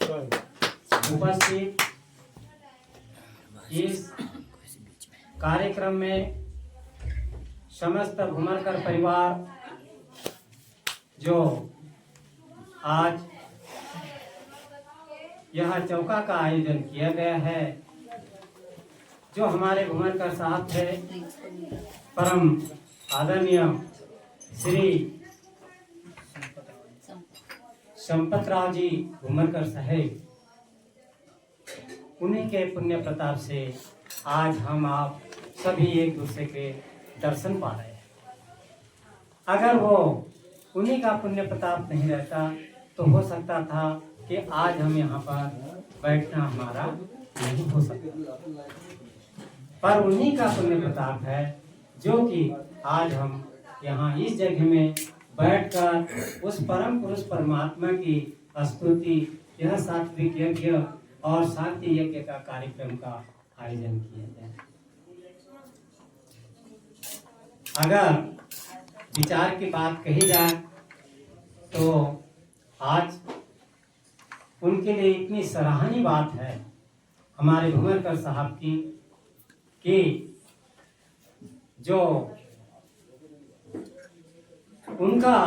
उपस्थित इस कार्यक्रम में समस्त घुमरकर परिवार जो आज यह चौका का आयोजन किया गया है, जो हमारे घुमरकर साहब थे परम आदरणीय श्री संपतराव जी घुमरकर साहेब, उन्हीं के पुण्य प्रताप से आज हम आप सभी एक दूसरे के दर्शन पा रहे हैं। अगर वो उन्हीं का पुण्य प्रताप नहीं रहता तो हो सकता था कि आज हम यहाँ पर बैठना हमारा नहीं हो सकता, पर उन्हीं का पुण्य प्रताप है जो कि आज हम यहाँ इस जगह में बैठकर उस परम पुरुष परमात्मा की स्तुति, यह सात्विक यज्ञ और शांति यज्ञ का कार्यक्रम का आयोजन किया जाए। अगर विचार की बात कही जाए तो आज उनके लिए इतनी सराहनीय बात है हमारे घुमरकर साहब की कि जो उनका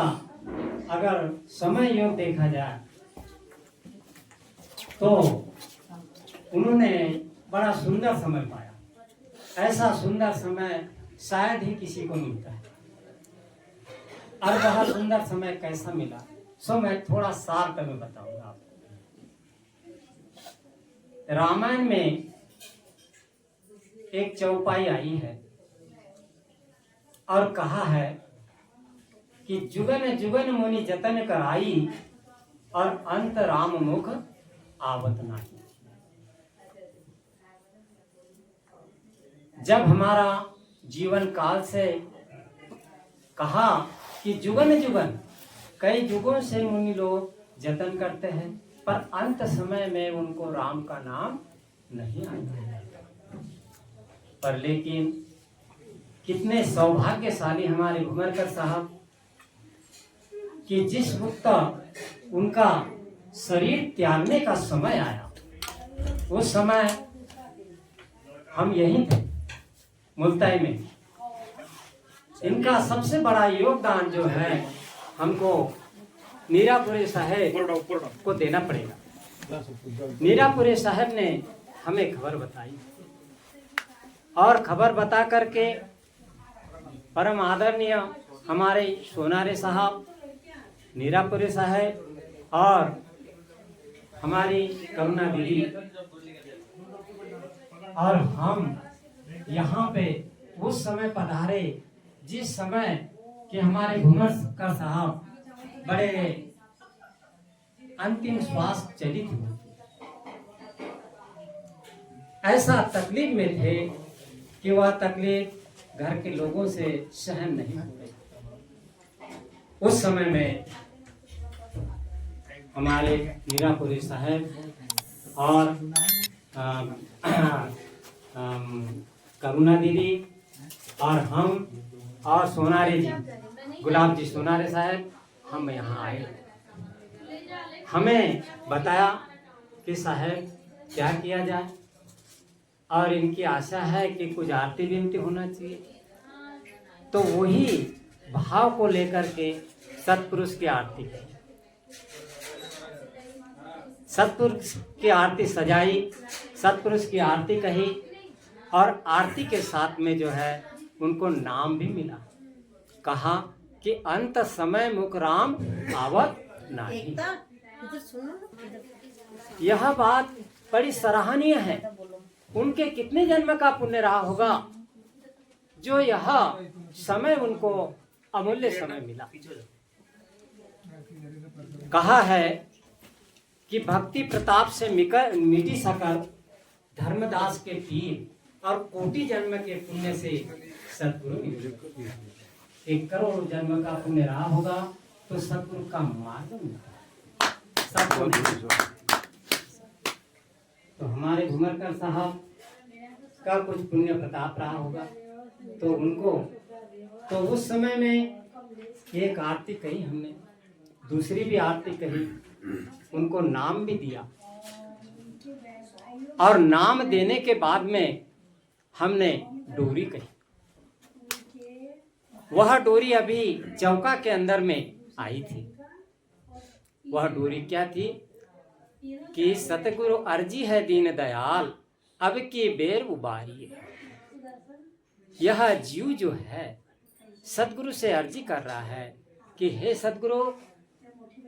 अगर समय योग देखा जाए तो उन्होंने बड़ा सुंदर समय पाया। ऐसा सुंदर समय शायद ही किसी को मिलता है। और वह सुंदर समय कैसा मिला सो मैं थोड़ा सार में बताऊंगा आपको। रामायण में एक चौपाई आई है और कहा है कि जुगन जुगन मुनि जतन कराई और अंत राम मुख आवत नाही। जब हमारा जीवन काल से कहा कि जुगन जुगन, कई युगों से मुनि लोग जतन करते हैं पर अंत समय में उनको राम का नाम नहीं आता। पर लेकिन कितने सौभाग्यशाली हमारे घुमरकर साहब कि जिस वक्त उनका शरीर त्यागने का समय आया, उस समय हम यहीं थे मुल्ताई में। इनका सबसे बड़ा योगदान जो है हमको मीरापुरी साहब को देना पड़ेगा। मीरापुरी साहब ने हमें खबर बताई और खबर बता करके परम आदरणीय हमारे सोनारे साहब, मीरापुरी साहब और हमारी करुणा दीदी और हम यहाँ पे उस समय पधारे जिस समय कि हमारे घुमरकर साहब बड़े अंतिम श्वास चलित हुए, ऐसा तकलीफ में थे कि वह तकलीफ घर के लोगों से सहन नहीं हो रही। उस समय में हमारे मीरापुरी साहब और करुणा दीदी और हम और सोनारे जी, गुलाब जी सोनारे साहब, हम यहाँ आए। हमें बताया कि साहब क्या किया जाए और इनकी आशा है कि कुछ आरती विनती होना चाहिए। तो वही भाव को लेकर के सतपुरुष की आरती की, सतपुरुष की आरती सजाई, सतपुरुष की आरती कही और आरती के साथ में जो है उनको नाम भी मिला। कहा कि अंत समय मुख राम आवत नहीं। यह बात बड़ी सराहनीय है। उनके कितने जन्म का पुण्य रहा होगा जो यह समय उनको अमूल्य समय मिला। कहा है कि भक्ति प्रताप से मिटी सकल धर्मदास के पीर और कोटि जन्म के पुण्य से सतगुरु। 1 करोड़ जन्म का पुण्य रहा होगा तो सतगुरु का मार्ग मिला। तो हमारे घुमरकर साहब का कुछ पुण्य प्रताप रहा होगा तो उनको तो उस समय में एक आरती कही हमने, दूसरी भी आरती कही, उनको नाम भी दिया और नाम देने के बाद में हमने डोरी कही। वह डोरी अभी चौका के अंदर में आई थी। वह डोरी क्या थी कि सतगुरु अर्जी है दीन दयाल, अब की बेर उबारिए। यह जीव जो है सतगुरु से अर्जी कर रहा है कि हे सतगुरु,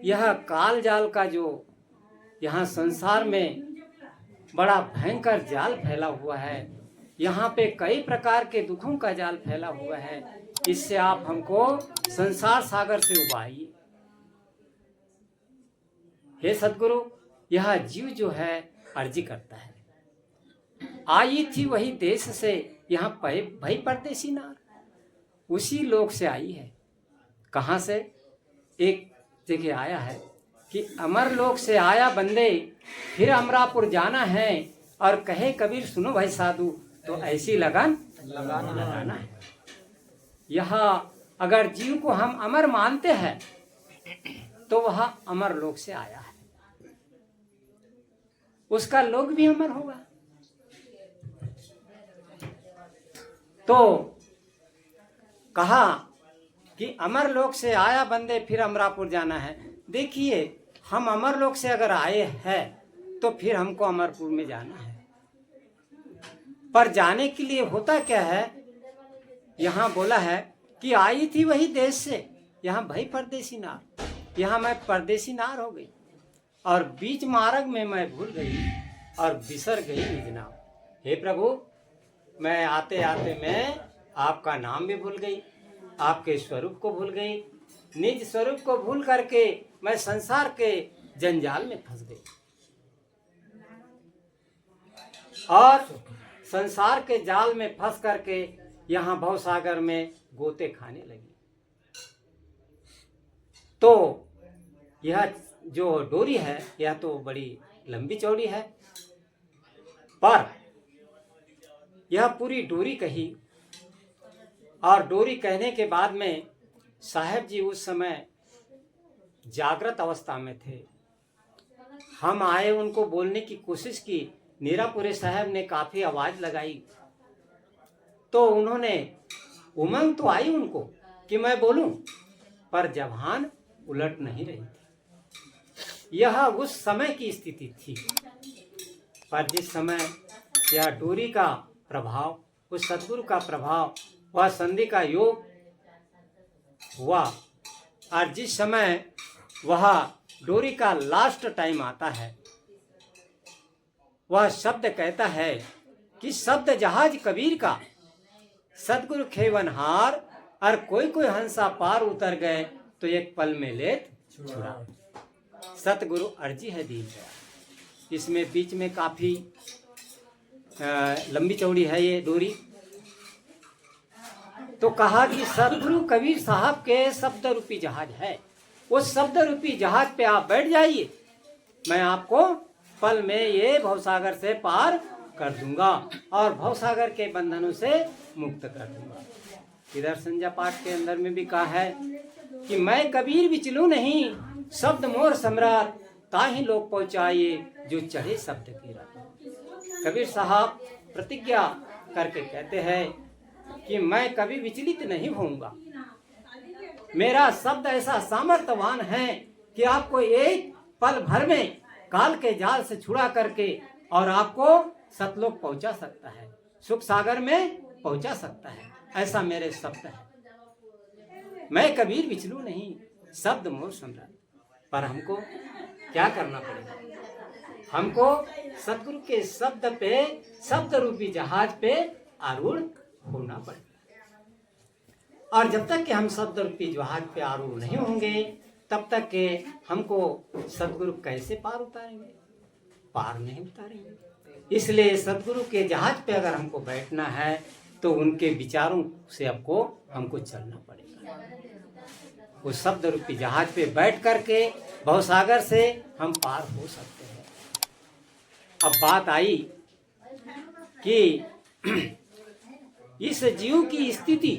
यह काल जाल का जो यहाँ संसार में बड़ा भयंकर जाल फैला हुआ है, यहाँ पे कई प्रकार के दुखों का जाल फैला हुआ है, इससे आप हमको संसार सागर से उबारिए। हे सतगुरु, यह जीव जो है अर्जी करता है। आई थी वही देश से यहाँ भई परदेसी नार, उसी लोक से आई है। कहाँ से? एक जगह आया है कि अमर लोक से आया बंदे, फिर अमरापुर जाना है, और कहे कबीर सुनो भाई साधु, तो ऐसी लगन लगाना है। यह अगर जीव को हम अमर मानते हैं तो वह अमर लोक से आया है, उसका लोक भी अमर होगा। तो कहा कि अमर लोक से आया बंदे, फिर अमरापुर जाना है। देखिए, हम अमर लोक से अगर आए हैं तो फिर हमको अमरपुर में जाना है, पर जाने के लिए होता क्या है? यहाँ बोला है कि आई थी वही देश से, यहाँ भई परदेसी नार, यहाँ मैं परदेसी नार हो गई, और बीच मार्ग में मैं भूल गई और बिसर गई निज नाम। हे प्रभु, मैं आते आते मैं आपका नाम भी भूल गई, आपके स्वरूप को भूल गई, निज स्वरूप को भूल करके मैं संसार के जंजाल में फंस गई, और संसार के जाल में फंस करके यहाँ भवसागर में गोते खाने लगी। तो यह जो डोरी है यह तो बड़ी लंबी चौड़ी है, पर यह पूरी डोरी कही, और डोरी कहने के बाद में साहब जी उस समय जागृत अवस्था में थे। हम आए, उनको बोलने की कोशिश की, नीरापुरे साहब ने काफी आवाज लगाई, तो उन्होंने, उमंग तो आई उनको कि मैं बोलूं, पर जबान उलट नहीं रही थी। यह उस समय की स्थिति थी। पर जिस समय यह डोरी का प्रभाव, उस सतगुरु का प्रभाव, वह संधि का योग हुआ, और जिस समय वह डोरी का लास्ट टाइम आता है, वह शब्द कहता है कि शब्द जहाज कबीर का, सतगुरु खेवनहार, और कोई कोई हंसा पार उतर गए, तो एक पल में लेत छुड़ा। सतगुरु अर्जी है दीन दयाल। इसमें बीच में काफी लंबी चौड़ी है ये डोरी। तो कहा कि सतगुरु कबीर साहब के शब्द रूपी जहाज है, उस शब्द रूपी जहाज पे आप बैठ जाइए, मैं आपको पल में ये भवसागर से पार कर दूंगा और भवसागर के बंधनों से मुक्त कर दूंगा। इधर संध्या पाठ के अंदर में भी कहा है कि मैं कबीर विचलू नहीं, शब्द मोर सम्राट, ताहि लोग पहुंचाइए जो चढ़े शब्द की रात। कबीर साहब प्रतिज्ञा करके कहते हैं कि मैं कभी विचलित नहीं होऊंगा, मेरा शब्द ऐसा सामर्थ्यवान है कि आपको एक पल भर में काल के जाल से छुड़ा करके और आपको सतलोक पहुंचा सकता है, सुख सागर में पहुंचा सकता है। ऐसा मेरे शब्द है, मैं कबीर विचलू नहीं, शब्द मोर सम्राट। पर हमको क्या करना पड़ेगा? हमको सतगुरु के शब्द पे, शब्द रूपी जहाज पे आरूढ़ होना पड़ेगा। और जब तक कि हम शब्द रूपी जहाज पे आरूढ़ नहीं होंगे, तब तक के हमको सतगुरु कैसे पार उतारेंगे? पार नहीं उतारेंगे। इसलिए सतगुरु के जहाज पे अगर हमको बैठना है तो उनके विचारों से हमको चलना पड़ेगा। उस शब्द रूपी जहाज पे बैठ करके भवसागर से हम पार हो सकते हैं। अब बात आई कि इस जीव की स्थिति,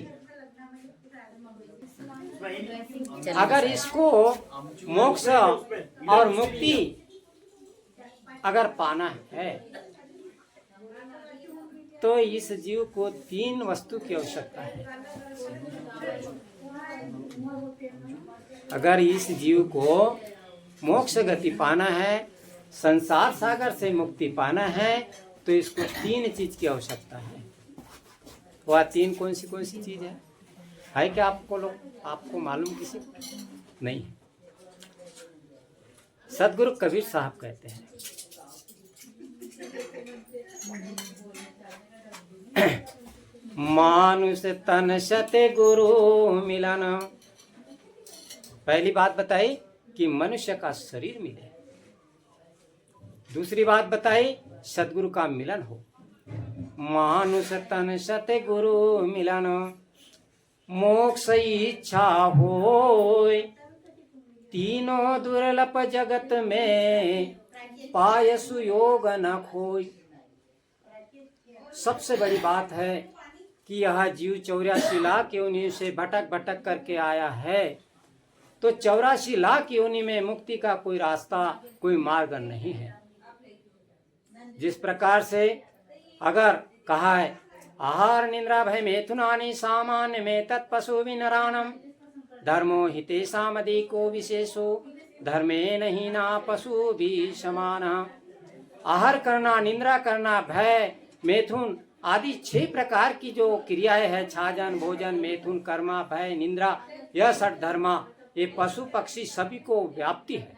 अगर इसको मोक्ष और मुक्ति अगर पाना है तो इस जीव को 3 वस्तु की आवश्यकता है। अगर इस जीव को मोक्ष गति पाना है, संसार सागर से मुक्ति पाना है, तो इसको 3 चीज की आवश्यकता है। वह 3 कौन सी चीज है क्या आपको मालूम? किसी को नहीं। सदगुरु कबीर साहब कहते हैं, मानुष तन सते गुरु मिलन। पहली बात बताई कि मनुष्य का शरीर मिले। दूसरी बात बताई सदगुरु का मिलन हो। मानुष तन सते गुरु मिलन, मोक्ष इच्छा होय, तीनों दुर्लभ जगत में पाय सुयोग न खोय। सबसे बड़ी बात है कि यह जीव 84 लाख योनि से भटक भटक करके आया है, तो 84 लाख योनि में मुक्ति का कोई रास्ता, कोई मार्ग नहीं है। जिस प्रकार से अगर कहा है आहार निद्रा भय मैथुनानि सामान्य में तत्पशु विनराणम, धर्मो हितेषामधिको विशेषो धर्मे नहीं ना पशु भी समान। आहार करना, निद्रा करना, भय, मैथुन आदि 6 प्रकार की जो क्रियाएं है, छाजन, भोजन, मैथुन, कर्मा, भय, निद्रा, यह 6 धर्मा, ये पशु पक्षी सभी को व्याप्ति है।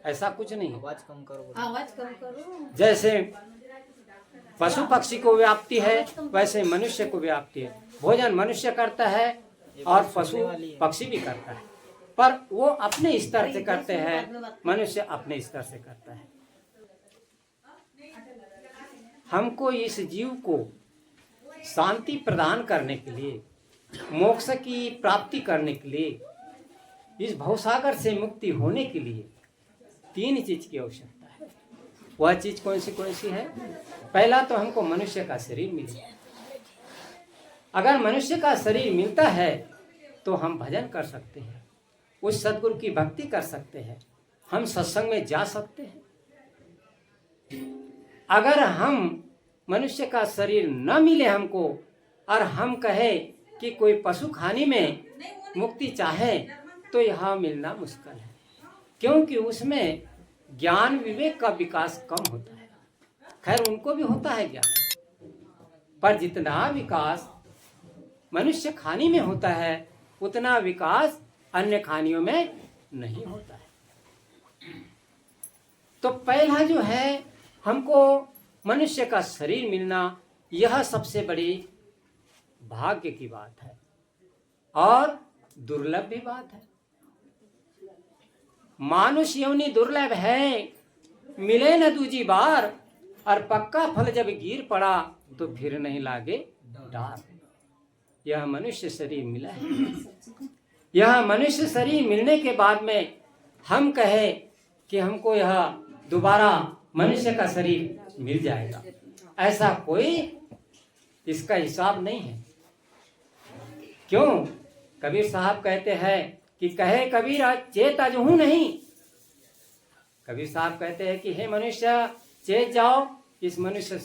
ऐसा कुछ नहीं। आवाज कम करो। जैसे पशु पक्षी को व्याप्ति है, वैसे मनुष्य को व्याप्ति है। भोजन मनुष्य करता है और पशु पक्षी भी करता है, पर वो अपने स्तर से करते हैं, मनुष्य अपने स्तर से करता है। हमको इस जीव को शांति प्रदान करने के लिए, मोक्ष की प्राप्ति करने के लिए, इस भवसागर से मुक्ति होने के लिए 3 चीज की आवश्यकता है। वह चीज कौन सी है? पहला तो हमको मनुष्य का शरीर मिले। अगर मनुष्य का शरीर मिलता है तो हम भजन कर सकते हैं, उस सदगुरु की भक्ति कर सकते हैं, हम सत्संग में जा सकते हैं। अगर हम मनुष्य का शरीर न मिले हमको, और हम कहे कि कोई पशु खानी में मुक्ति चाहे, तो यह मिलना मुश्किल है, क्योंकि उसमें ज्ञान विवेक का विकास कम होता है। खैर उनको भी होता है ज्ञान, पर जितना विकास मनुष्य खानी में होता है, उतना विकास अन्य खानियों में नहीं होता है। तो पहला जो है, हमको मनुष्य का शरीर मिलना, यह सबसे बड़ी भाग्य की बात है और दुर्लभ भी बात है। मानुष योनि दुर्लभ है, मिले न दूजी बार, और पक्का फल जब गिर पड़ा तो फिर नहीं लागे डार। यह मनुष्य शरीर मिला है। यह मनुष्य शरीर मिलने के बाद में हम कहे कि हमको यह दोबारा मनुष्य का शरीर मिल जाएगा, ऐसा कोई इसका हिसाब नहीं है। क्यों? कबीर साहब कहते हैं कि कहे कबीर चेत अजहू नहीं। कबीर साहब कहते हैं कि हे मनुष्य, चेत जाओ, इस मनुष्य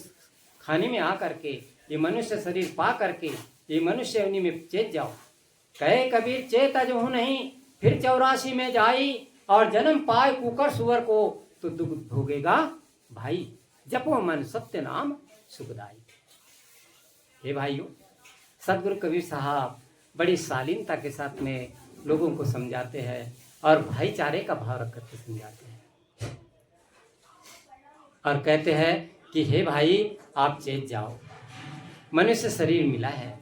खाने में आ करके, ये मनुष्य शरीर पा करके, ये मनुष्य योनि में चेत जाओ। कहे कबीर चेत अजहू नहीं, फिर 84 में जाई, और जन्म पाए कुकर सुअर को, तो दुख भोगेगा भाई, जपो मन सत्य नाम सुखदाई। हे भाइयों, सदगुरु कबीर साहब बड़ी शालीनता के साथ में लोगों को समझाते हैं और भाईचारे का भाव रख करके समझाते हैं, और कहते हैं कि हे भाई, आप चेत जाओ, मनुष्य शरीर मिला है।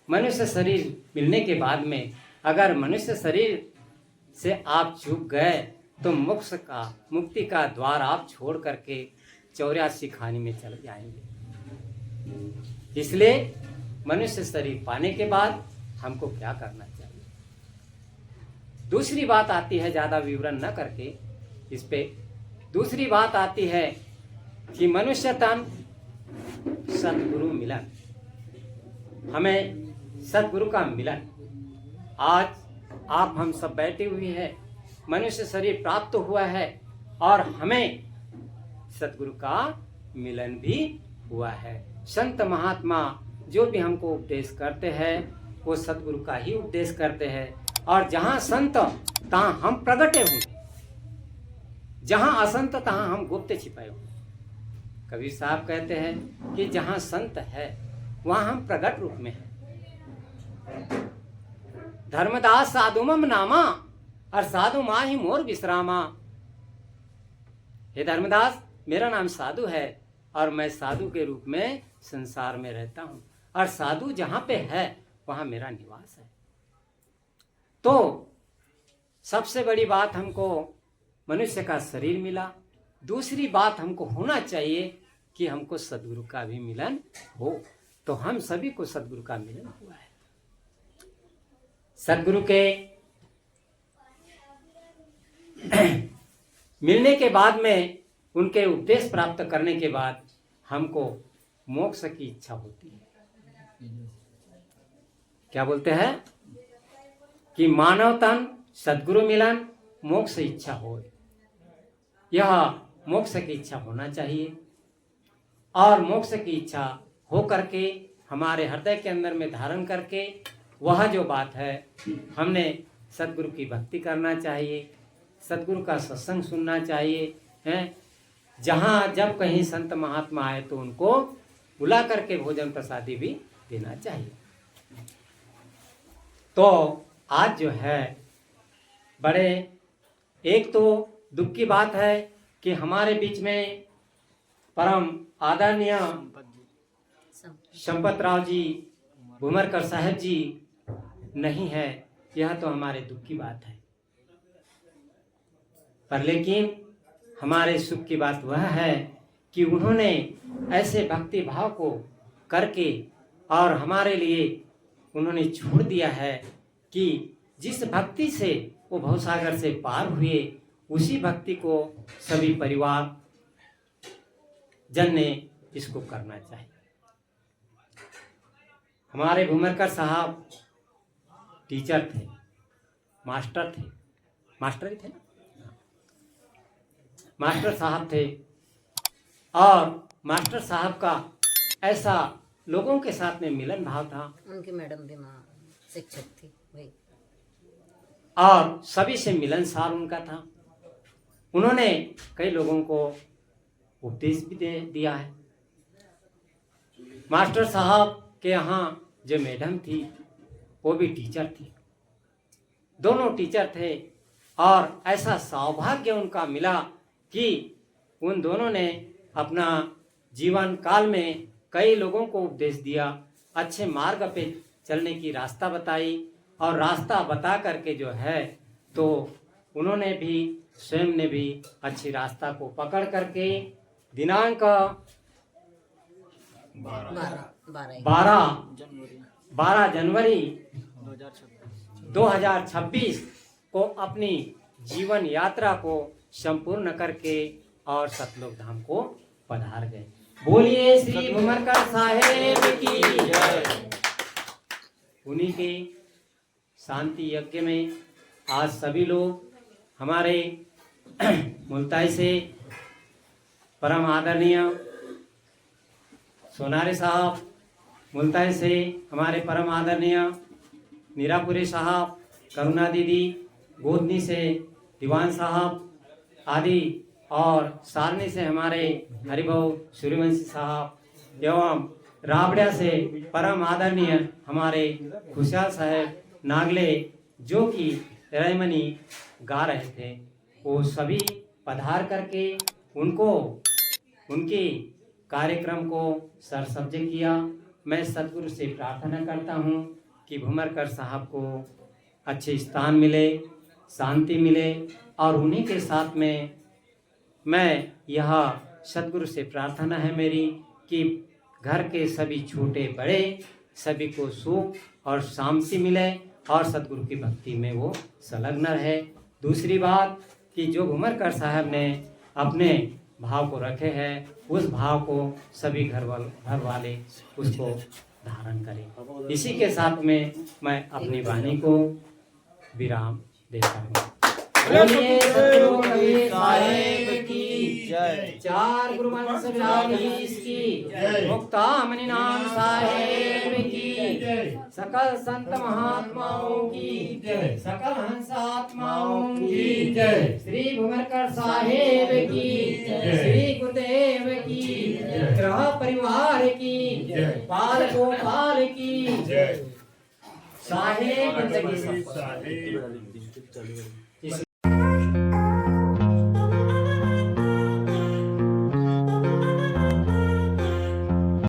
मनुष्य शरीर मिलने के बाद में अगर मनुष्य शरीर से आप चूक गए तो मुक्ति का द्वार आप छोड़ करके 84 खाने में चले जाएंगे। इसलिए मनुष्य शरीर पाने के बाद हमको क्या करना चाहिए? दूसरी बात आती है, ज़्यादा विवरण न करके इस पे, दूसरी बात आती है कि मनुष्य तन सद्गुरु मिलन। हमें सद्गुरु का मिलन, आज आप हम सब बैठे हुए हैं, मनुष्य शरीर प्राप्त हुआ है और हमें सद्गुरु का मिलन भी हुआ है। संत महात्मा जो भी हमको उपदेश करते हैं वो सदगुरु का ही उपदेश करते हैं। और जहाँ संत तहाँ हम प्रगटे होंगे, जहाँ असंत तहाँ हम गुप्त छिपाए होंगे। कबीर साहब कहते हैं कि जहाँ संत है वहाँ हम प्रगट रूप में हैं। धर्मदास साधु मम नामा और साधु माँ ही मोर विश्रामा। हे धर्मदास, मेरा नाम साधु है और मैं साधु के रूप में संसार में रहता हूँ, और साधु जहाँ पे है वहाँ मेरा निवास है। तो सबसे बड़ी बात हमको मनुष्य का शरीर मिला। दूसरी बात हमको होना चाहिए कि हमको सदगुरु का भी मिलन हो। तो हम सभी को सदगुरु का मिलन हुआ है। सदगुरु के मिलने के बाद में, उनके उपदेश प्राप्त करने के बाद हमको मोक्ष की इच्छा होती है। क्या बोलते हैं कि मानव तन सदगुरु मिलन मोक्ष इच्छा हो। यह मोक्ष की इच्छा होना चाहिए, और मोक्ष की इच्छा हो करके हमारे हृदय के अंदर में धारण करके वह जो बात है, हमने सदगुरु की भक्ति करना चाहिए, सदगुरु का सत्संग सुनना चाहिए हैं। जहाँ जब कहीं संत महात्मा आए तो उनको बुला करके भोजन प्रसादी भी देना चाहिए। तो आज जो है बड़े, एक तो दुख की बात है कि हमारे बीच में परम आदरणीय संपतराव जी भूमरकर साहब जी नहीं है। यह तो हमारे दुख की बात है, पर लेकिन हमारे सुख की बात वह है कि उन्होंने ऐसे भक्ति भाव को करके और हमारे लिए उन्होंने छोड़ दिया है कि जिस भक्ति से वो भवसागर से पार हुए, उसी भक्ति को सभी परिवार जन ने इसको करना चाहिए। हमारे भूमरकर साहब टीचर थे, मास्टर थे, मास्टर ही थे ना, मास्टर साहब थे। और मास्टर साहब का ऐसा लोगों के साथ में मिलन भाव था। उनकी मैडम भी माँ शिक्षक थी भाई, और सभी से मिलनसार उनका था। उन्होंने कई लोगों को उपदेश भी दे दिया है। मास्टर साहब के यहाँ जो मैडम थी वो भी टीचर थी, दोनों टीचर थे। और ऐसा सौभाग्य उनका मिला कि उन दोनों ने अपना जीवन काल में कई लोगों को उपदेश दिया, अच्छे मार्ग पे चलने की रास्ता बताई। और रास्ता बता करके जो है तो उन्होंने भी स्वयं ने भी अच्छी रास्ता को पकड़ करके दिनांक 12 जनवरी 2026 को अपनी जीवन यात्रा को संपूर्ण करके और सतलोक धाम को पधार गए। बोलिए श्री भूमरकर साहेब की जय। उन्हीं के शांति यज्ञ में आज सभी लोग हमारे मुल्ताई से परम आदरणीय सोनारे साहब, मुल्ताई से हमारे परम आदरणीय मीरापुरी साहब, करुणा दीदी, गोदनी से दीवान साहब आदि, और सारनी से हमारे हरिभाऊ सूर्यवंशी साहब, एवं राबड़िया से परम आदरणीय हमारे खुशहाल साहब नागले जो कि रैमनी गा रहे थे, वो सभी पधार करके उनको उनके कार्यक्रम को सरसब्ज किया। मैं सतगुरु से प्रार्थना करता हूँ कि भूमरकर साहब को अच्छे स्थान मिले, शांति मिले, और उन्हीं के साथ में मैं यह सतगुरु से प्रार्थना है मेरी कि घर के सभी छोटे बड़े सभी को सुख और शांति मिले और सतगुरु की भक्ति में वो संलग्न रहे। दूसरी बात कि जो भूमरकर साहब ने अपने भाव को रखे हैं, उस भाव को सभी घर वाले उसको धारण करें। इसी के साथ में मैं अपनी वाणी को विराम देता हूँ। बोलिए सतगुरु कबीर साहेब की जय। चार गुरु वंश विराधीश की, मुक्ता मणि नाम साहेब की, सकल संत महात्माओं की, सकल हंस आत्माओं की, श्री भुवनकर साहेब की, श्री गुरुदेव की, ग्रह परिवार की, बाल गोपाल की, साहेब जिंदगी सब। साहेब।